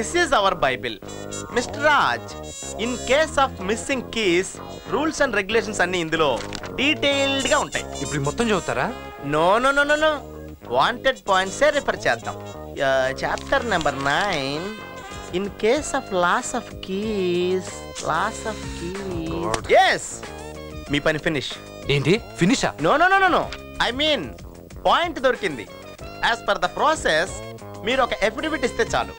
This is our bible mister Raj. In case of missing keys rules and regulations అన్ని ఇందులో detailed గా ఉంటాయి. ఇప్పుడు మొత్తం చదువుతారా? No no no no no, wanted పాయింట్సే రిఫర్ చేద్దాం. Chapter number 9. In case of loss of keys yes, మీ పని ఫినిష్. ఏంటి ఫినిషా? No no no no no, I mean point దొరికింది. యాజ్ పర్ ద ప్రాసెస్ మీరు ఒక ఎఫిడవిట్ ఇస్తే చాలు.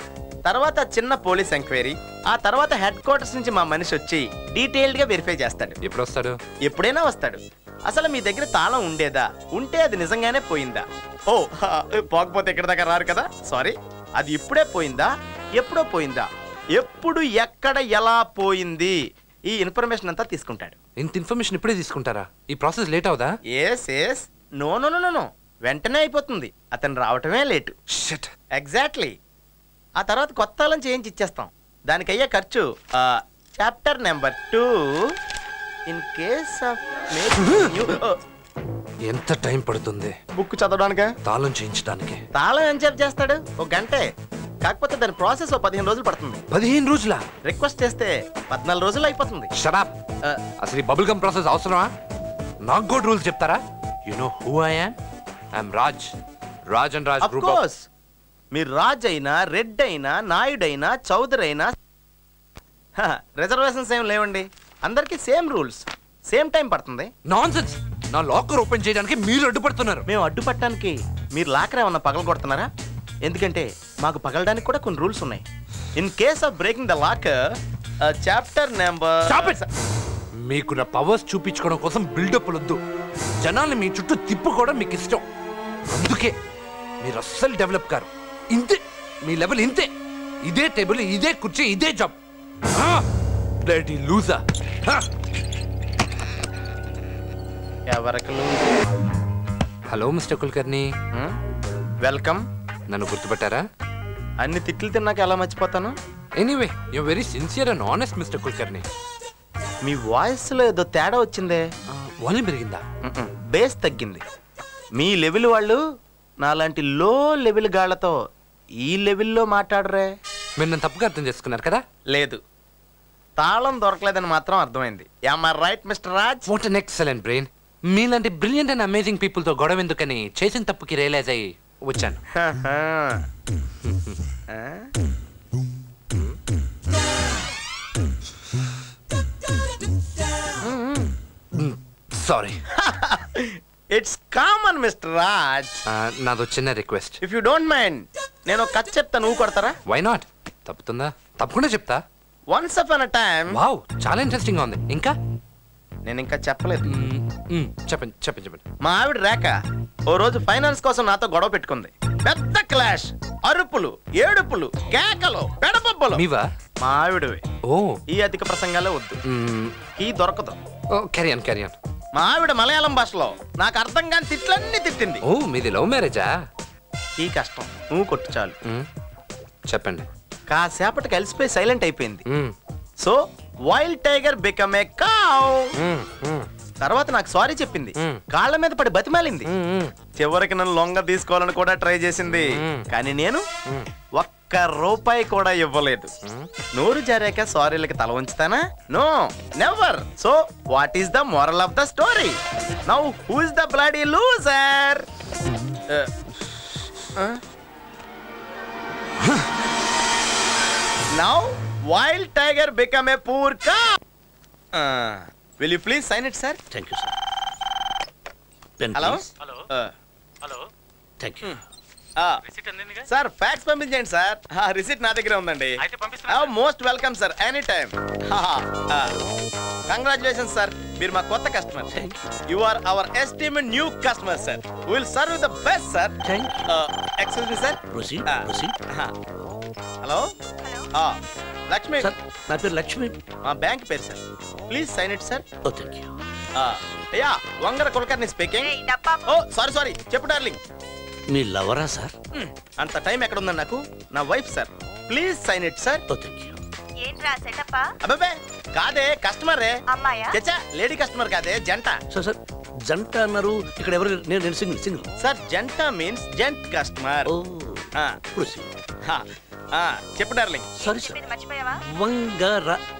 తర్వాత చిన్న పోలీస్ ఎంక్వైరీ, ఆ తర్వాత హెడ్ క్వార్టర్స్ నుంచి మా మనిషి వచ్చి డీటెయిల్డ్ గా వెరిఫై చేస్తాడు. ఎప్పుడు వస్తాడు? ఎప్పుడైనా వస్తాడు. అసలు మీ దగ్గర తాళం ఉండేదా, ఉంటే అది నిజంగానే పోయిందా? ఓ పోకపోతే ఇక్కడ దాకా రారు కదా, సారీ. అది ఇప్పుడే పోయిందా, ఎప్పుడో పోయిందా, ఎప్పుడు ఎక్కడ ఎలా పోయింది, ఈ ఇన్ఫర్మేషన్ అంతా తీసుకుంటాడు. ఇంత ఇన్ఫర్మేషన్ ఇప్పుడే తీసుకుంటారా? ఈ ప్రాసెస్ లేట్ అవుదా? Yes yes, no no no no, వెంటనే అయిపోతుంది. అతను రావటమే లేటు. షిట్. ఎగ్జాక్ట్లీ. ఆ తర్వాత కొత్త తాళం చేయించి ఇచ్చేస్తాం. దానికి అయ్యే ఖర్చు chapter number 2. In case of ఎంత టైం పడుతుంది బుక్ చదవడానికే, తాళం చేయించడానికి? తాళం ఏం చేస్తాడు, ఒక గంటే. కాకపోతే దాని ప్రాసెస్ 15 రోజులు పడుతుంది. 15 రోజులా? రిక్వెస్ట్ చేస్తే 14 రోజులు అయిపోతుంది. షరాప్. అసలు ఈ బబుల్ గమ్ ప్రాసెస్ అవసరమా? నాకు కూడా రూల్స్ చెప్తారా? You know who I am? I'm Raj. Raj and Raj group. Of course. మీరు రాజ్ అయినా, రెడ్ అయినా, నాయుడు అయినా, చౌదరి అయినా రిజర్వేషన్స్ ఏం లేవండి. అందరికి సేమ్ రూల్స్, సేమ్ టైం పడుతుంది. నాన్సెన్స్. నా లాకర్ ఓపెన్ చేయడానికి మీరు అడ్డుపడుతున్నారు. మేము అడ్డుపట్టడానికి మీరు లాకర్ ఏమన్నా పగల కొడుతున్నారా? ఎందుకంటే మాకు పగలడానికి కూడా కొన్ని రూల్స్ ఉన్నాయి. In case of breaking the locker chapter number. మీకు నా పవర్స్ చూపించుకోవడం కోసం బిల్డప్ వద్దు. జనాల్ని మీ చుట్టూ తిప్పుకోవడం మీకు ఇష్టం. అందుకే మీరు అస్సలు డెవలప్ కారు. ఇంతే, మీ లెవెల్ ఇంతే. ఇదే టేబుల్, ఇదే కుర్చీ, ఇదే job. Bloody loser. Hello mister Kulkarni. Welcome. నన్ను గుర్తుపట్టారా? అన్ని తిట్లు తిన్నాక ఎలా మర్చిపోతాను? Anyway you very sincere and honest mister Kulkarni. Me voice లో ఏదో తేడా వచ్చిందే. వాల్యూమ్ పెరిగిందా? బేస్ తగ్గింది. మీ లెవెల్ వాళ్ళు నాలాంటి లో లెవెల్ గాళ్లతో ఈ లెవెల్లో మాట్లాడరే. మీరు నన్ను తప్పుగా అర్థం చేసుకున్నారు కదా? లేదు, తాళం దొరకలేదని మాత్రం అర్థమైంది. Am I right mister Raj? What an excellent brain. మీలాంటి బ్రిలియంట్ అండ్ అమేజింగ్ పీపుల్ తో గొడవ ఎందుకని చేసిన తప్పుకి రియలైజ్ అయ్యి వచ్చాను. Sorry. It's common mister Raj. నాదో చిన్న request. If you don't mind నేను ఒక కథ చెప్తా, నువ్వు కొడతారా? Why not? తప్పుతుందా? తప్పకుండా చెప్తా. Once upon a time. Wow, చాలా ఇంట్రెస్టింగ్ గా ఉంది. ఇంకా? నేను ఇంకా చెప్పలేదు. చెప్పండి చెప్పండి చెప్పండి. మా ఆవిడ రేఖ ఓ రోజు ఫైనాన్స్ కోసం నాతో గొడవ పెట్టుకుంది. పెద్ద క్లాష్, అరుపులు, ఏడుపులు, కేకలు, పెడపబ్బలు. మీవా? మా ఆవిడవి. ఓ, ఈ అధిక ప్రసంగాలే వద్దు, ఈ దొరకదు. క్యారియన్ క్యారియన్. మా ఆవిడ మలయాళం భాషలో నాకు అర్థం కాని తిట్లన్నీ తిట్టింది. ఓ, మీది లవ్ మ్యారేజా? ఈ కష్టం నువ్వు కొట్టు చాలు. చెప్పండి. కాసేపటికి కలిసిపోయి సైలెంట్ అయిపోయింది. So wild tiger become a cow. తర్వాత నాకు సారీ చెప్పింది, కాళ్ళ మీద పడి బతిమాలింది. చివరికి నన్ను లొంగ తీసుకోవాలని కూడా ట్రై చేసింది. కానీ నేను ఒక్క రూపాయి కూడా ఇవ్వలేదు. నోరు జారాక సారీలకి తల ఉంచుతానా? No, never. So what is the moral of the story? Now who is the bloody loser? Now wild tiger become a poor cow. Will you please sign it, sir? Thank you, sir. Pen, hello? please. Hello. Hello. Thank you. Receipt అందిందిగా sir. Fax పంపించండి sir. Receipt నా దగ్గర ఉందండి. అయితే పంపిస్తాను. Most welcome sir, any time. Congratulations sir, మీరు మా కొత్త customer. You are our esteemed new customer sir. We will serve the best sir. Excuse me sir. Proceed proceed. Hello. Lakshmi sir, నా పేరు లక్ష్మి. మా బ్యాంక్ పేరు sir. Please sign it sir. Oh thank you. Yeah, Vangara Kulkarni speaking. Oh sorry sorry, చెప్పు darling. మీ లవరా sir? అంత time ఎక్కడ ఉందండి నాకు? నా wife sir. Please sign it sir. Oh thank you. ఏంట్రా సెటప్? అబ్బే కాదే, కస్టమరే. అమ్మాయా? చచ్చా, లేడీ కస్టమర్ కాదే, జంట. సార్ సార్, జంట అన్నారు ఇక్కడ. ఎవరు? నేను సింగిల్ సింగిల్ సార్. జంట means gent customer. Oh proceed. చెప్పు డార్లింగ్. సారీ సార్,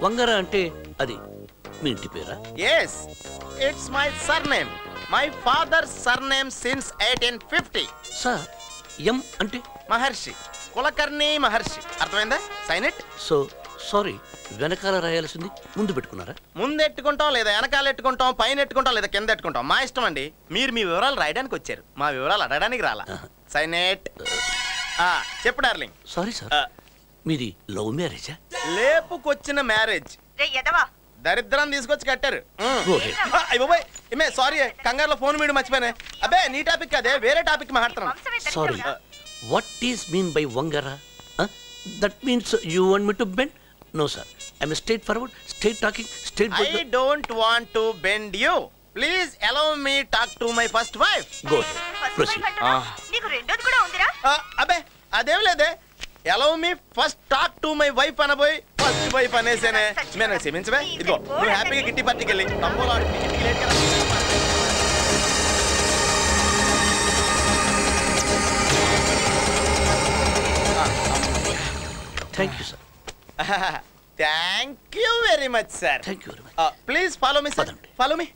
వంగర అంటే అది మీ ఇంటి పేరా? Yes, it's my surname, my father surname since 1850. Sir, M అంటే? మహర్షి, కులకర్ణి మహర్షి. అర్థమైందా? Sign it. సో సారీ, వెనకాల రాయాల్సింది ముందు పెట్టుకున్నారా? ముందు ఎట్టుకుంటాం, లేదా వెనకాల ఎట్టుకుంటాం, పైన ఎట్టుకుంటాం, లేదా కింద ఎట్టుకుంటాం, మా ఇష్టం అండి. మీరు మీ వివరాలు రాయడానికి వచ్చారు, మా వివరాలు అడగడానికి రాలా. Sign it. చెప్పు డార్లింగ్. సారీ సార్, మీది లవ్ మ్యారేజా? లేపుకొచ్చిన మ్యారేజ్. దరిద్రం తీసుకొచ్చి కట్టారు. సారీ, కంగారులో ఫోన్ మీడు మర్చిపోయినా. అబ్బే నీ టాపిక్ అదే, వేరే టాపిక్ మాట్లాడుతున్నాం. Sorry, what is mean by Vangara? That means you want me to bend? No sir, I'm straight forward, straight talking, straight. I don't want to bend you. Please allow me talk to my first wife. Go ahead, proceed. నీకు రెండోది కూడా ఉందిరా? అబ్బే అదేం లేదే. allow me first talk to my wife అనబోయి first wife అనేసేనే. నేను క్షమించవే. ఇదిగో నువ్వు హ్యాపీగా గిట్టి పట్టికి వెళ్ళి తమ్ముడు ఆడికి ఇంటికి లేట్ కదా. Thank you sir. Thank you very much sir. Thank you very much. Please follow me sir. Follow me.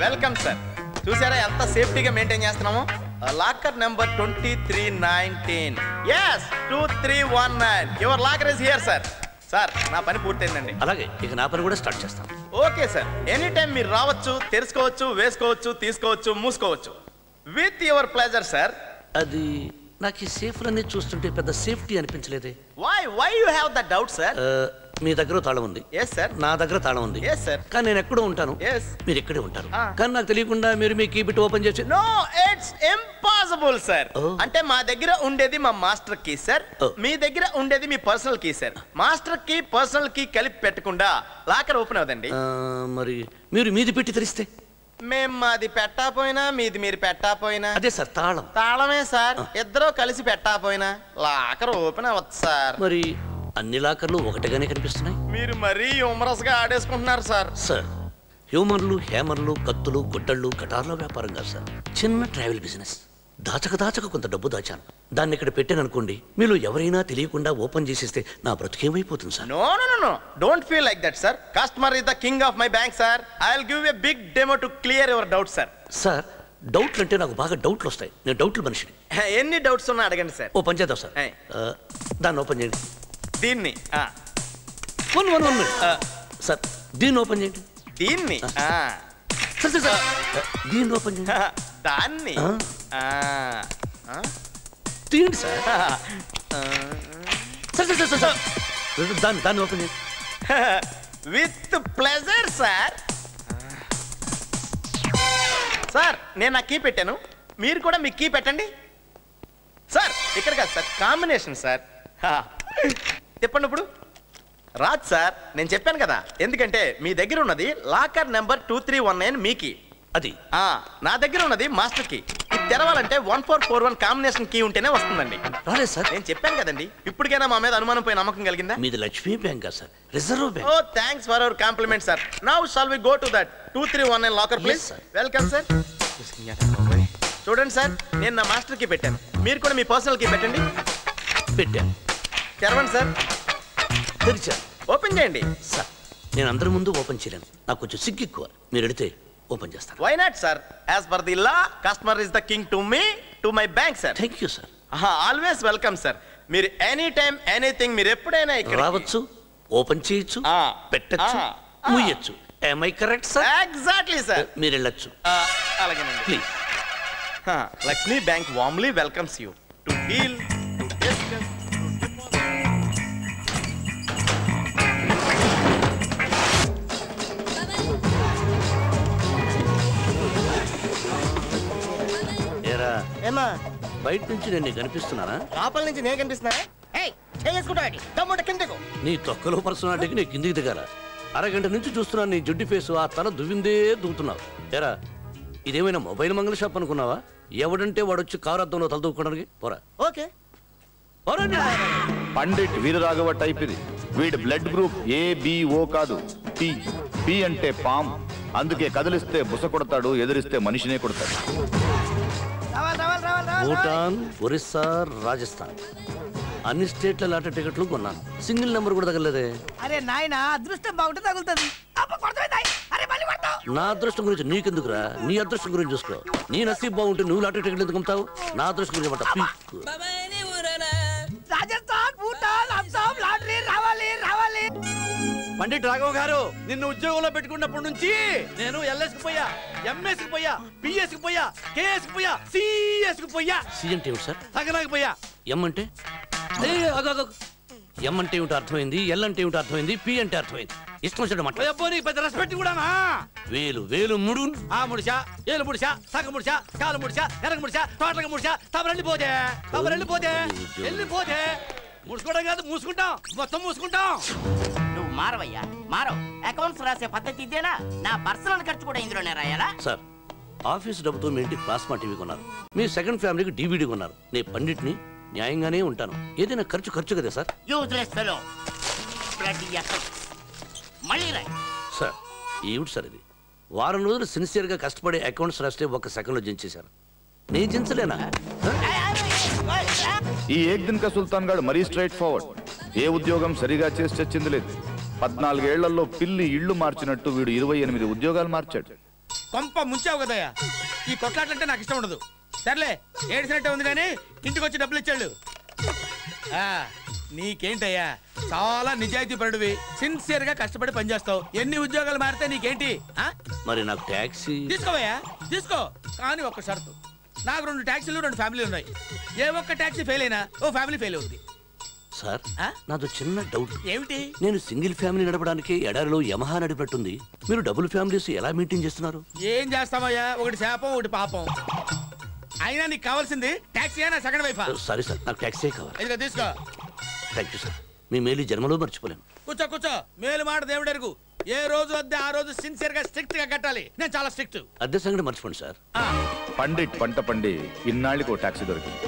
Welcome sir. చూసారా ఎంత సేఫ్టీగా మెయింటైన్ చేస్తున్నాము? Locker number 2319. yes 2319. Your locker is here sir. Sir నా పని పూర్తయిందండి. అలాగే ఇక నా పని కూడా స్టార్ట్ చేస్తాను. ఓకే సార్, ఎనీ టైం మీరు రావచ్చు, తెరుచుకోవచ్చు, వేసుకోవచ్చు, తీసుకోవచ్చు, మూసుకోవచ్చు. With your pleasure sir. అది నాకు ఈ సేఫ్లన్నీ చూస్తుంటే పెద్ద సేఫ్టీ అనిపించలేదే. Why you have the doubt sir? మీ దగ్గర తాళం ఉంది. Yes sir. నా దగ్గర తాళం ఉంది. Yes sir. కానీ నేను ఎక్కడో ఉంటాను, మీరు ఎక్కడే ఉంటారు. కానీ నాకు తెలియకుండా మీరు మీ కీ బిట్ ఓపెన్ చేసి. No, it's impossible sir. అంటే మా దగ్గర ఉండేది మా మాస్టర్ కీ సార్, మీ దగ్గర ఉండేది మీ personal key sir. Master key personal key కలిపి పెట్టకుండా లాకర్ ఓపెన్ అవుదండి. మరి మీరు మీది పెట్టి తెరిస్తే? మేము మాది పెట్టాపోయినా మీది మీరు పెట్టాపోయినా అదే సార్ తాళం. తాళమే సార్. ఇద్దరు కలిసి పెట్టాపోయినా లాకర్ ఓపెన్ అవ్వచ్చు సార్. మరి అన్ని లాకర్లు ఒకటిగానే కనిపిస్తున్నాయి. మీరు మరీ హ్యూమరస్ గా ఆడేసుకుంటున్నారు సార్. సార్, హ్యూమర్లు, హ్యామర్లు, కత్తులు, గుడ్డళ్ళు, కటార్ల వ్యాపారం కాదు సార్, చిన్న ట్రావెల్ బిజినెస్. దాచక కొంత డబ్బు దాచాను, దాన్ని ఇక్కడ పెట్టాననుకోండి, మీలో ఎవరైనా తెలియకుండా ఓపెన్ చేసేస్తే నా బ్రతికేమైపోతుంది sir. No no no, don't feel like that sir. Customer is the king of my bank sir. I will give a big demo to clear your doubt sir. Sir, డౌట్లు అంటే నాకు బాగా డౌట్లు వస్తాయి, నేను డౌట్లు మనిషిని. ఎన్ని డౌట్స్ ఉన్నా అడగండి సార్. ఓ పని చేద్దాం సార్, దాన్ని ఓపెన్ చేయండి. దీన్ని సార్, దీన్ని ఓపెన్ చేయండి. దీన్ని సార్, దీన్ని ఓపెన్ చేయండి. దాన్ని తీయండి సార్. సార్, దాన్ని ఓపెన్ చేయండి. With pleasure sir. సార్, నేను నా కీ పెట్టాను, మీరు కూడా మీ కీ పెట్టండి సార్. ఇక్కడ కాదు సార్, కాంబినేషన్ సార్. చెప్పండి ఇప్పుడు. రాజ్ సార్, నేను చెప్పాను కదా, ఎందుకంటే మీ దగ్గర ఉన్నది లాకర్ నెంబర్ 2319 మీకి, అది నా దగ్గర ఉన్నది మాస్టర్ కీ. ఇది తెరవాలంటే 1441 కాంబినేషన్ కీ ఉంటేనే వస్తుందండి. రాలేదు సార్. నేను చెప్పాను కదండి, ఇప్పటికైనా మా మీద అనుమానం పోయి నమ్మకం కలిగిందా? మీది Lakshmi bank sir, reserve bank. Oh thanks for our compliment sir. Now shall we go to that 2319 locker please. Welcome sir. చూడండి సార్, నేను నా మాస్టర్ కీ పెట్టాను, మీరు కూడా మీ పర్సనల్ కీ పెట్టండి. పెట్టాను. తెరవండి సార్. తెరిచాను. ఓపెన్ చేయండి సార్. నేను అందరి ముందు ఓపెన్ చేయలేను, నాకు కొంచెం సిగ్గు ఎక్కువ, మీరు అడిగితే ఓపెన్ చేస్తాను. Why not sir? As per the law, customer is the king to me, to my bank sir. Thank you sir. Always welcome sir. మీరు ఎనీ టైం ఎనీథింగ్, మీరు ఎప్పుడైనా ఇక్కడ రావచ్చు, ఓపెన్ చేయొచ్చు, పెట్టచ్చు, ముయ్యొచ్చు. am I correct sir? Exactly sir. మీరు వెళ్ళొచ్చు. అలాగేనండి. Please. Lakshmi bank warmly welcomes you to deal. ఏమా బయట నుంచి నేను కనిపిస్తున్నానా? లోపల నుంచి నేను కనిపిస్తున్నానా? నీ తొక్కలో పర్సనాలిటీకి నీ కిందికి దిగారా? అరగంట నుంచి చూస్తున్నాను నీ జుడ్డి ఫేసు, ఆ తల దువ్విందే దువ్వుతున్నావు. ఏరా, ఇదేమైనా మొబైల్ మంగళ షాప్ అనుకున్నావా? ఎవడంటే వాడొచ్చి కారు అద్దంలో తల దూకోవడానికి? పోరా. ఓకే. పండిట్ వీరరాఘవ టైప్ ఇది. వీడి బ్లడ్ గ్రూప్ ABO కాదు, P. P అంటే పామ్. అందుకే కదిలిస్తే బుస కొడతాడు, ఎదిరిస్తే మనిషినే కొడతాడు. భూటాన్, ఒరిస్సా, రాజస్థాన్ అన్ని స్టేట్ల లాటరీ టికెట్లు కొన్నాను. సింగిల్ నెంబర్ కూడా తగలేదే. అరే నాయన అదృష్టం బాగుంటే తగులుతుంది. నా అదృష్టం గురించి నీకెందుకురా? నీ అదృష్టం గురించి చూసుకో. నీ నసీబ్ బాగుంటే నువ్వు లాటరీ టికెట్లు ఎందుకు అమ్ముతావు? నా అదృష్టం గురించి అమ్ముతావు. రాజస్థాన్, భూటాన్, అస్సాం లాటరీ రావాలి రావాలి. పండిట్ రాఘవ గారు, నిన్ను ఉద్యోగంలో పెట్టుకున్నప్పటి నుంచి నేను ఎల్ఎస్ కి పోయా, ఎంఎస్ కి పోయా, పిఎస్ కి పోయా, కేఎస్ కి పోయా, సిఎస్ కి పోయా. సి అంటే ఏమిటి సార్? తగనాకి పోయా. ఎం అంటే ఎం అంటే ఏమిటో అర్థమైంది, ఎల్ అంటే ఏమిటో అర్థమైంది, పి అంటే అర్థమైంది. ఇష్టం వచ్చాడు మాట. నీకు పెద్ద రెస్పెక్ట్ కూడానా? వేలు వేలు ముడు ఆ ముడిసా, ఏలు ముడిసా, సగ ముడిసా, కాలు ముడిసా, ఎనక ముడిసా, తోటలకు ముడిసా. తమరెళ్ళిపోతే వెళ్ళిపోతే ముడుచుకోవడం కాదు, మూసుకుంటాం, మొత్తం మూసుకుంటాం. నువ్వు మారవయ్యా, మారవ్. అకౌంట్స్ రాసే పద్ధతి ఇదేనా? నా పర్సనల్ ఖర్చు కూడా ఇందులోనే రాయాలా? సార్, ఆఫీస్ డబ్బుతో మీ ఇంటికి ప్లాస్మా టీవీ కొన్నారు, మీ సెకండ్ ఫ్యామిలీకి DVD కొన్నారు. నేను పండిట్ని, న్యాయంగానే ఉంటాను. ఏదైనా ఖర్చు కదా సార్. Useless fellow. మళ్ళీ రాయ్. సార్, ఏమిటి సార్ ఇది? వారం రోజులు సిన్సియర్గా కష్టపడే అకౌంట్స్ రాస్తే 1 సెకండ్లో జించేశారు. నేను జించలేనా? ఈ ఏక్ దిన్ కా సుల్తాన్ గాడు మరీ స్ట్రైట్ ఫార్వర్డ్. ఏ ఉద్యోగం సరిగా చేసి చచ్చింది లేదు. 14 ఏళ్లలో పిల్లి ఇళ్లు మార్చినట్టు వీడు 28 ఉద్యోగాలు మార్చాడు. కొంప ముంచావు కదయ్యా. ఈ కొట్లాటంటే నాకు ఇష్టం ఉండదు. సర్లే, ఏడ్చినట్టే ఉంది కానీ ఇంటికి వచ్చి డబ్బులు ఇచ్చాడు. నీకేంటయ్యా, చాలా నిజాయితీ పరుడివి, సిన్సియర్ గా కష్టపడి పనిచేస్తావు. ఎన్ని ఉద్యోగాలు మారితే నీకేంటి? మరి నాకు ట్యాక్సీ తీసుకోవయ్యా, తీసుకో. కానీ ఒక్క షరతు, నాకు 2 ట్యాక్సీలు 2 ఫ్యామిలీలు ఉన్నాయి. ఏ ఒక్క ట్యాక్సీ ఫెయిల్ అయినా ఓ ఫ్యామిలీ ఫెయిల్ అవుతుంది. సార్, నాదో చిన్న డౌట్. ఏమిటి? నేను సింగిల్ ఫ్యామిలీ నడపడానికి ఎడారిలో యమహా నడిపినట్టుంది. మీరు డబుల్ ఫ్యామిలీస్ ఎలా మెయింటైన్ చేస్తున్నారు? ఏం చేస్తామయ్యా, ఒకటి శాపం ఒకటి పాపం. అయినా నీకు కావాల్సింది ట్యాక్సీ అయినా సెకండ్ వైఫా? సారీ సార్, నాకు ట్యాక్సీ కావాలి. ఇదిగో తీసుకో. థ్యాంక్ యూ సార్, మీ మేలు జన్మలో మర్చిపోలేను. కూర్చో. మేలు మాట దేవుడు ఎరుగు. ఏ రోజు అద్దె ఆ రోజు సిన్సియర్ గా స్ట్రిక్ట్ గా కట్టాలి. నేను చాలా స్ట్రిక్ట్. అద్దె సంగతి మర్చిపోండి సార్. పండిట్ పంట పండి ఇన్నాళ్ళకి ఓ టాక్సీ దొరికింది.